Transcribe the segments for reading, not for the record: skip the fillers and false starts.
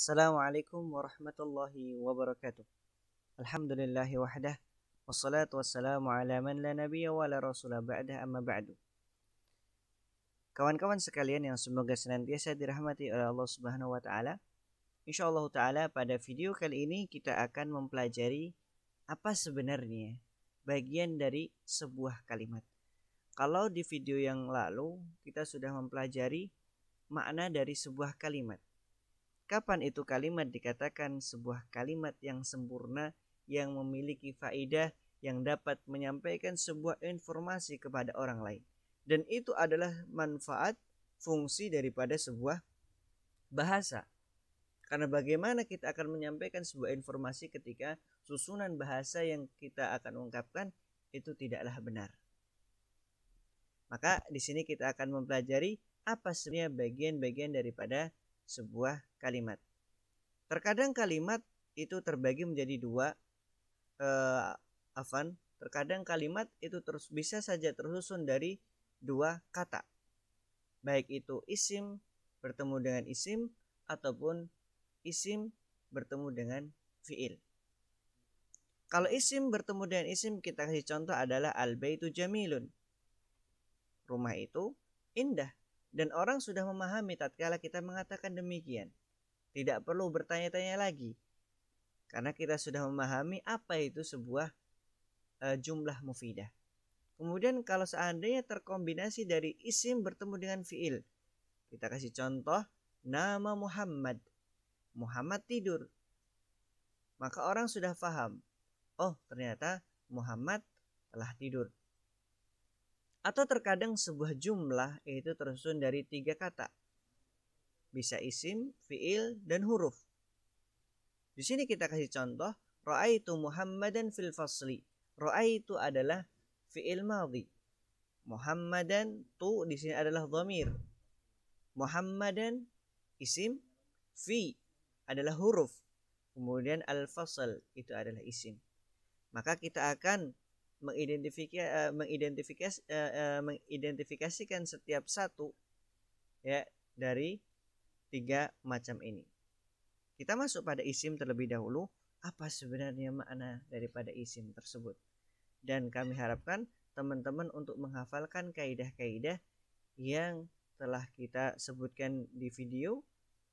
Assalamualaikum warahmatullahi wabarakatuh. Alhamdulillahi wahdah. Wassalatu wassalamu ala man la nabiyya wa la rasula ba'dah amma ba'du. Kawan-kawan sekalian yang semoga senantiasa dirahmati oleh Allah Subhanahu wa taala. Insyaallah taala pada video kali ini kita akan mempelajari apa sebenarnya bagian dari sebuah kalimat. Kalau di video yang lalu kita sudah mempelajari makna dari sebuah kalimat. Kapan itu kalimat dikatakan sebuah kalimat yang sempurna, yang memiliki faedah, yang dapat menyampaikan sebuah informasi kepada orang lain. Dan itu adalah manfaat fungsi daripada sebuah bahasa. Karena bagaimana kita akan menyampaikan sebuah informasi ketika susunan bahasa yang kita akan ungkapkan itu tidaklah benar. Maka di sini kita akan mempelajari apa sebenarnya bagian-bagian daripada sebuah kalimat. Terkadang kalimat itu terbagi menjadi dua. Terkadang kalimat itu bisa saja tersusun dari dua kata. Baik itu isim bertemu dengan isim ataupun isim bertemu dengan fiil. Kalau isim bertemu dengan isim, kita kasih contoh adalah al-baitu jamilun. Rumah itu indah. Dan orang sudah memahami tatkala kita mengatakan demikian. Tidak perlu bertanya-tanya lagi. Karena kita sudah memahami apa itu sebuah jumlah mufidah. Kemudian kalau seandainya terkombinasi dari isim bertemu dengan fiil. Kita kasih contoh nama Muhammad. Muhammad tidur. Maka orang sudah paham. Oh, ternyata Muhammad telah tidur. Atau terkadang sebuah jumlah itu tersusun dari 3 kata. Bisa isim, fiil, dan huruf. Di sini kita kasih contoh, ra'aitu Muhammadan fil fasli. Ra'aitu adalah fiil madhi. Muhammadan tu di sini adalah dhamir. Muhammadan isim, fi adalah huruf. Kemudian al-fasl itu adalah isim. Maka kita akan mengidentifikasikan setiap satu ya dari 3 macam ini. Kita masuk pada isim terlebih dahulu. Apa sebenarnya makna daripada isim tersebut? Dan kami harapkan teman-teman untuk menghafalkan kaidah-kaidah yang telah kita sebutkan di video,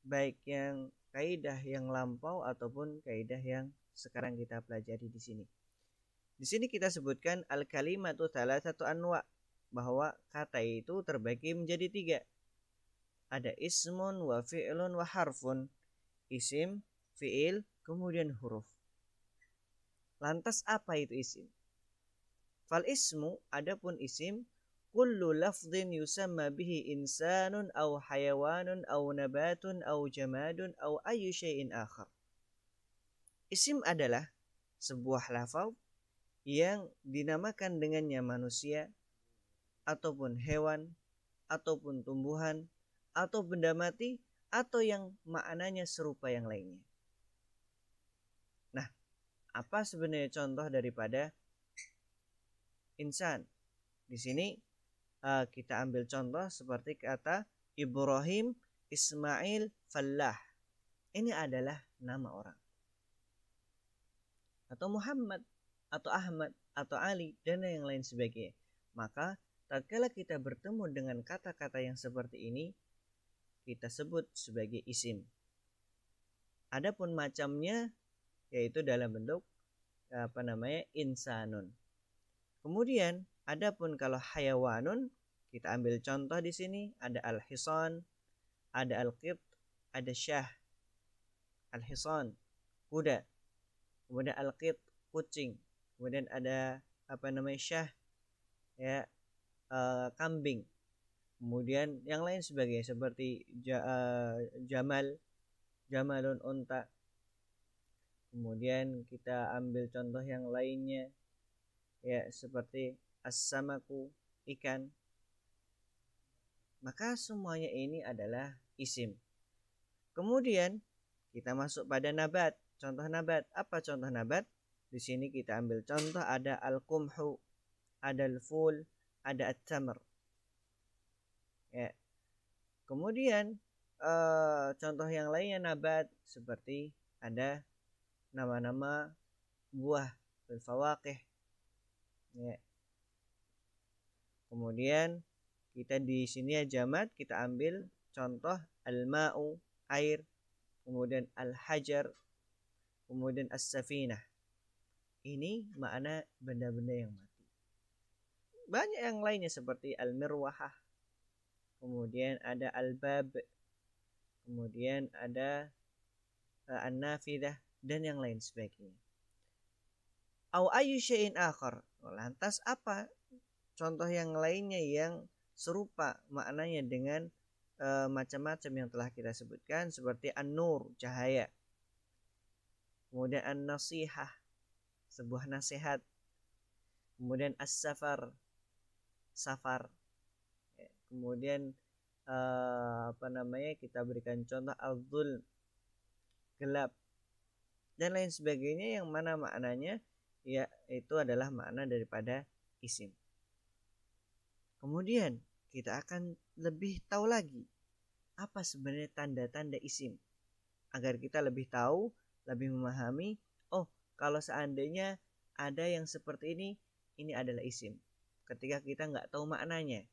baik yang kaidah yang lampau ataupun kaidah yang sekarang kita pelajari di sini. Di sini kita sebutkan al-kalimatu thalathatu anwa, bahwa kata itu terbagi menjadi 3. Ada ismun wa fi'lun wa harfun. Isim, fi'il, kemudian huruf. Lantas apa itu isim? Fal ismu, adapun isim, kullu lafdhin yusamma bihi insanun aw hayawanun aw nabatun aw jamadun aw ayyu syai'in akhar. Isim adalah sebuah lafaz yang dinamakan dengannya manusia ataupun hewan ataupun tumbuhan atau benda mati atau yang maknanya serupa yang lainnya. Nah, apa sebenarnya contoh daripada insan? Di sini kita ambil contoh seperti kata Ibrahim, Ismail, Fallah. Ini adalah nama orang. Atau Muhammad, atau Ahmad, atau Ali, dan yang lain sebagainya. Maka tatkala kita bertemu dengan kata-kata yang seperti ini, kita sebut sebagai isim. Adapun macamnya yaitu dalam bentuk insanun. Kemudian adapun kalau hayawanun, kita ambil contoh di sini ada al-hisan, ada al-qit, ada syah. Al-hisan kuda. Kemudian al-qit kucing. Kemudian ada syah ya, kambing. Kemudian yang lain sebagainya seperti jamalun unta. Kemudian kita ambil contoh yang lainnya ya seperti as-samaku, ikan. Maka semuanya ini adalah isim. Kemudian kita masuk pada nabat. Contoh nabat. Apa contoh nabat? Di sini kita ambil contoh ada al-qumhu, ada al-ful, ada at-tamr. Ya. Kemudian contoh yang lainnya nabat seperti ada nama-nama buah fawakih ya. Kemudian kita di sini ya jamat, kita ambil contoh al-ma'u air, kemudian al-hajar, kemudian as-safinah. Ini makna benda-benda yang mati. Banyak yang lainnya seperti al-mirwahah, kemudian ada al-bab, kemudian ada an-nafidah dan yang lain sebagainya. Au ayu syai'in akhar. Lantas apa contoh yang lainnya yang serupa maknanya dengan macam-macam yang telah kita sebutkan seperti an-nur, cahaya. Kemudian an-nasihah, sebuah nasihat. Kemudian as-safar, safar. Kemudian kita berikan contoh al-dhul, gelap dan lain sebagainya yang mana maknanya ya itu adalah makna daripada isim. Kemudian kita akan lebih tahu lagi apa sebenarnya tanda-tanda isim agar kita lebih tahu, lebih memahami, oh kalau seandainya ada yang seperti ini adalah isim. Ketika kita nggak tahu maknanya,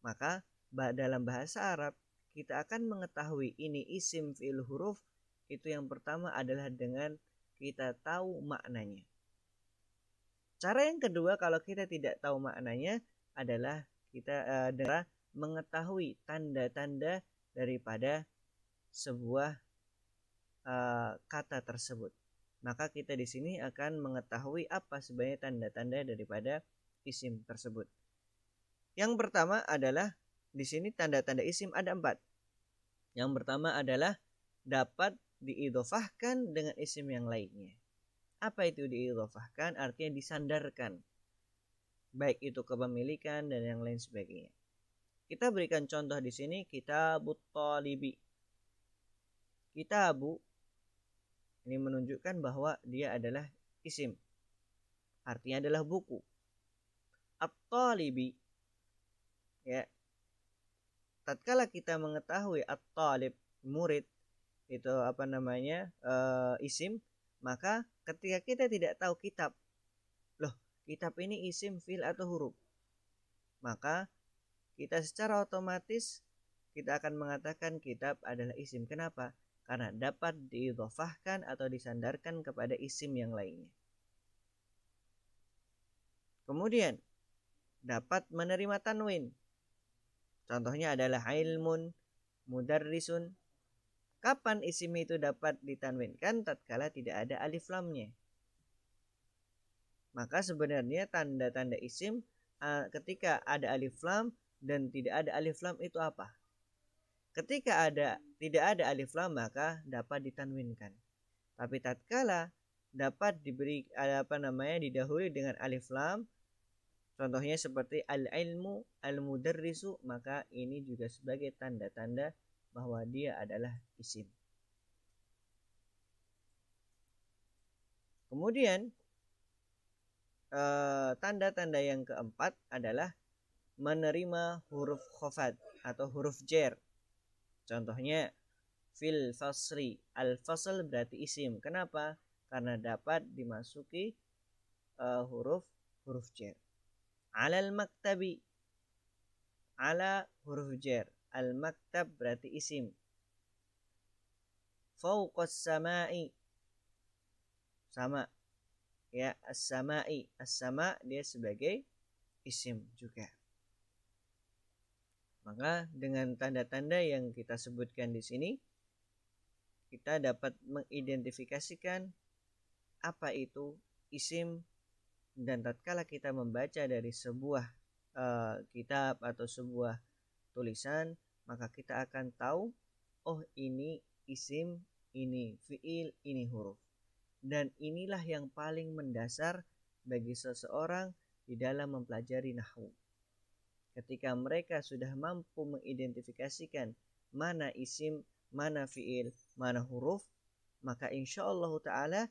maka dalam bahasa Arab kita akan mengetahui ini isim fi'il huruf itu yang pertama adalah dengan kita tahu maknanya. Cara yang kedua kalau kita tidak tahu maknanya adalah kita mengetahui tanda-tanda daripada sebuah kata tersebut. Maka kita di sini akan mengetahui apa sebenarnya tanda-tanda daripada isim tersebut. Yang pertama adalah di sini tanda-tanda isim ada 4. Yang pertama adalah dapat diidhofahkan dengan isim yang lainnya. Apa itu diidhofahkan? Artinya disandarkan. Baik itu kepemilikan dan yang lain sebagainya. Kita berikan contoh di sini kitabut thalibi. Kitabu ini menunjukkan bahwa dia adalah isim. Artinya adalah buku. At-thalibi ya. Tatkala kita mengetahui at-talib murid itu isim, maka ketika kita tidak tahu kitab, kitab ini isim, fi'il atau huruf, maka kita secara otomatis kita akan mengatakan kitab adalah isim. Kenapa? Karena dapat diidhofahkan atau disandarkan kepada isim yang lainnya. Kemudian dapat menerima tanwin. Contohnya adalah ilmun, mudarrisun. Kapan isim itu dapat ditanwinkan? Tatkala tidak ada alif lamnya. Maka sebenarnya tanda-tanda isim ketika ada alif lam dan tidak ada alif lam itu apa? Ketika tidak ada alif lam maka dapat ditanwinkan. Tapi tatkala dapat diberi didahului dengan alif lam, contohnya seperti al-ilmu, al-mudarrisu, maka ini juga sebagai tanda-tanda bahwa dia adalah isim. Kemudian tanda-tanda yang keempat adalah menerima huruf khafad atau huruf jar. Contohnya fil fasri, al-fasl berarti isim. Kenapa? Karena dapat dimasuki huruf jar. Alal maktabi, ala huruf jar. Al-maktab berarti isim. Fauqas samai, sama ya, as-samai, as-sama dia sebagai isim juga. Maka dengan tanda-tanda yang kita sebutkan di sini kita dapat mengidentifikasikan apa itu isim, dan tatkala kita membaca dari sebuah kitab atau sebuah tulisan, maka kita akan tahu oh ini isim, ini fiil, ini huruf. Dan inilah yang paling mendasar bagi seseorang di dalam mempelajari nahwu. Ketika mereka sudah mampu mengidentifikasikan mana isim, mana fiil, mana huruf, maka insyaallah ta'ala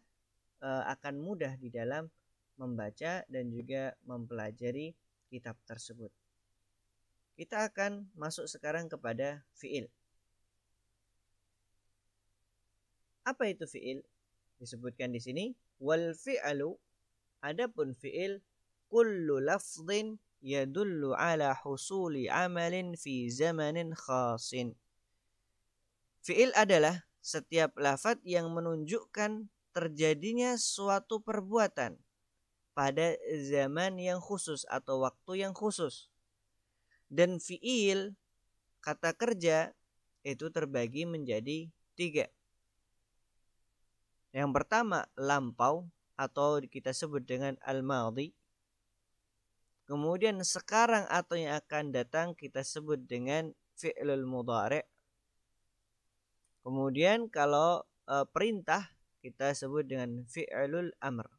akan mudah di dalam membaca dan juga mempelajari kitab tersebut. Kita akan masuk sekarang kepada fiil. Apa itu fi'il? Disebutkan di sini wal fi'lu, adapun fi'il kullu lafdhin yadullu ala husuli amalin fi zamanin khasin. Fi'il adalah setiap lafadz yang menunjukkan terjadinya suatu perbuatan pada zaman yang khusus atau waktu yang khusus. Dan fi'il, kata kerja, itu terbagi menjadi 3. Yang pertama lampau atau kita sebut dengan al-madhi. Kemudian sekarang atau yang akan datang kita sebut dengan fi'lul mudhari'. Kemudian kalau perintah kita sebut dengan fi'lul amr.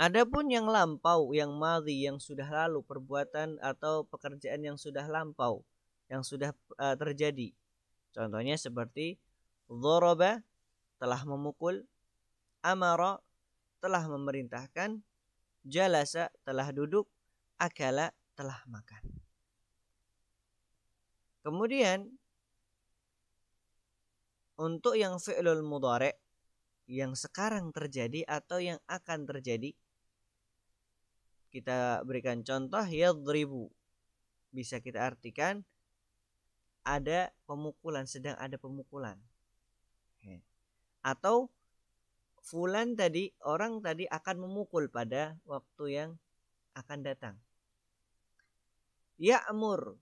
Adapun yang lampau, yang madhi, yang sudah lalu, perbuatan atau pekerjaan yang sudah lampau, yang sudah terjadi. Contohnya seperti dharaba, telah memukul, amara, telah memerintahkan, jalasa, telah duduk, akala, telah makan. Kemudian untuk yang fi'lul mudhari', yang sekarang terjadi atau yang akan terjadi, kita berikan contoh yadribu. Bisa kita artikan ada pemukulan, sedang ada pemukulan. Atau fulan tadi, orang tadi akan memukul pada waktu yang akan datang. Ya'mur,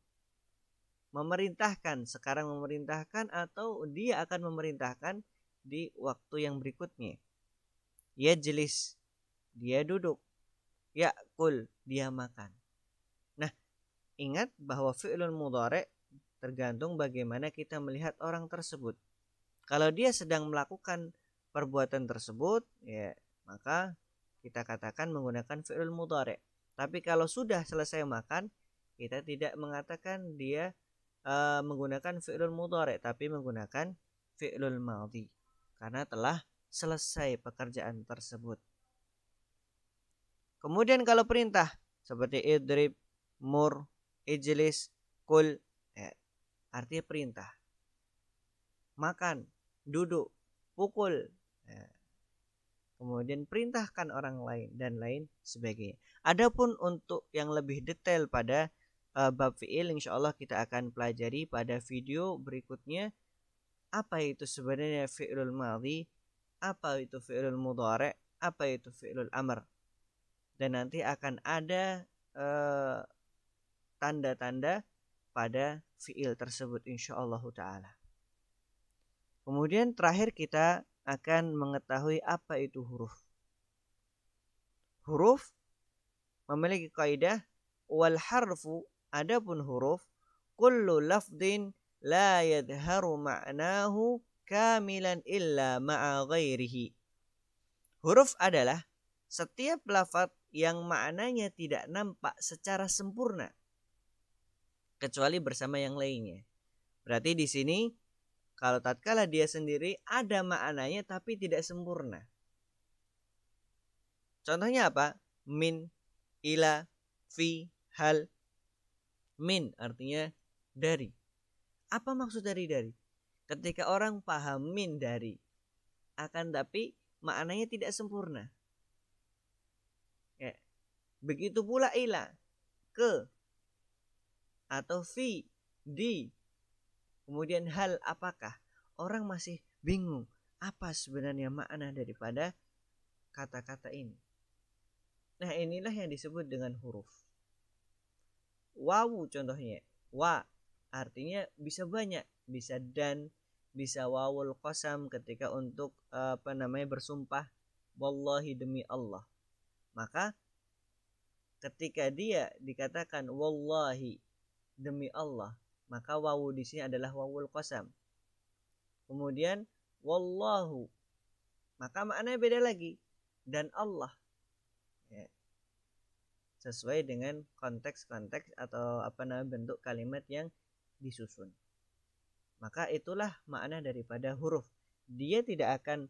memerintahkan, sekarang memerintahkan atau dia akan memerintahkan di waktu yang berikutnya. Yajlis, dia duduk. Ya'kul, dia makan. Nah, ingat bahwa fi'lul mudhari' tergantung bagaimana kita melihat orang tersebut. Kalau dia sedang melakukan perbuatan tersebut, ya maka kita katakan menggunakan fi'lul mudhari'. Tapi kalau sudah selesai makan, kita tidak mengatakan dia menggunakan fi'lul mudhari', tapi menggunakan fi'lul madhi, karena telah selesai pekerjaan tersebut. Kemudian kalau perintah seperti idrib, mur, ijlis, kul, ya, artinya perintah. Makan, duduk, pukul, ya. Kemudian perintahkan orang lain dan lain sebagainya. Adapun untuk yang lebih detail pada bab fi'il, insyaallah kita akan pelajari pada video berikutnya. Apa itu sebenarnya fi'lul madhi, apa itu fi'lul mudhari', apa itu fi'lul amr. Dan nanti akan ada tanda-tanda pada fi'il tersebut insyaallah ta'ala. Kemudian terakhir kita akan mengetahui apa itu huruf. Huruf memiliki kaidah wal harfu, adapun huruf kullu lafdhin la yadharu ma'nahu kamilan illa ma'a ghairihi. Huruf adalah setiap lafaz yang maknanya tidak nampak secara sempurna kecuali bersama yang lainnya. Berarti di sini kalau tatkala dia sendiri ada maknanya tapi tidak sempurna. Contohnya apa? Min, ila, fi, hal. Min artinya dari. Apa maksud dari? Ketika orang paham min dari, akan tapi maknanya tidak sempurna. Ya. Begitu pula ila, ke, atau fi, di. Kemudian hal, apakah? Orang masih bingung apa sebenarnya makna daripada kata-kata ini. Nah, inilah yang disebut dengan huruf. Wawu contohnya. Wa artinya bisa banyak, bisa dan, bisa wawul qasam ketika untuk bersumpah, wallahi, demi Allah. Maka ketika dia dikatakan wallahi, demi Allah, maka wawu di sini adalah wawul qasam. Kemudian wallahu, maka maknanya beda lagi, dan Allah. Ya. Sesuai dengan konteks-konteks atau bentuk kalimat yang disusun. Maka itulah makna daripada huruf. Dia tidak akan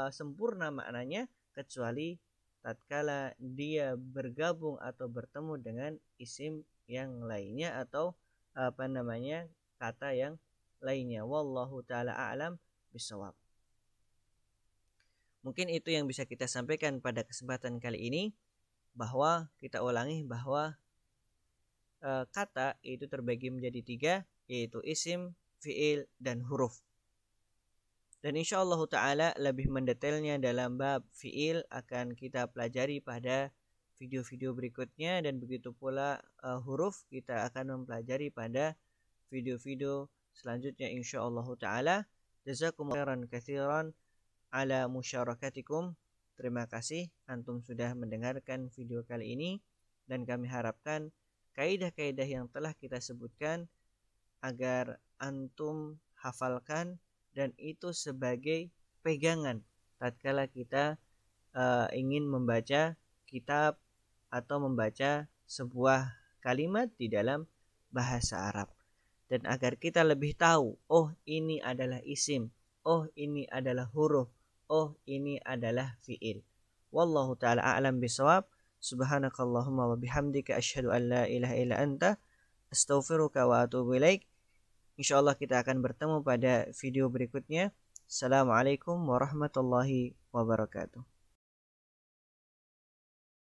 sempurna maknanya kecuali tatkala dia bergabung atau bertemu dengan isim yang lainnya atau kata yang lainnya. Wallahu ta'ala a'lam bisawab. Mungkin itu yang bisa kita sampaikan pada kesempatan kali ini, bahwa kita ulangi bahwa kata itu terbagi menjadi 3, yaitu isim, fiil, dan huruf. Dan insyaallah ta'ala lebih mendetailnya dalam bab fiil akan kita pelajari pada video-video berikutnya, dan begitu pula huruf kita akan mempelajari pada video-video selanjutnya insyaallah ta'ala. Jazakumullahu khairan katsiran ala musyarakatikum. Terima kasih antum sudah mendengarkan video kali ini, dan kami harapkan kaidah-kaidah yang telah kita sebutkan agar antum hafalkan, dan itu sebagai pegangan tatkala kita ingin membaca kitab atau membaca sebuah kalimat di dalam bahasa Arab. Dan agar kita lebih tahu, oh ini adalah isim, oh ini adalah huruf, oh ini adalah fiil. Wallahu ta'ala a'lam bisawab. Subhanakallahumma wa bihamdika asyhadu an la ilaha illa anta astaghfiruka wa atubu ilaik. Insyaallah kita akan bertemu pada video berikutnya. Assalamualaikum warahmatullahi wabarakatuh.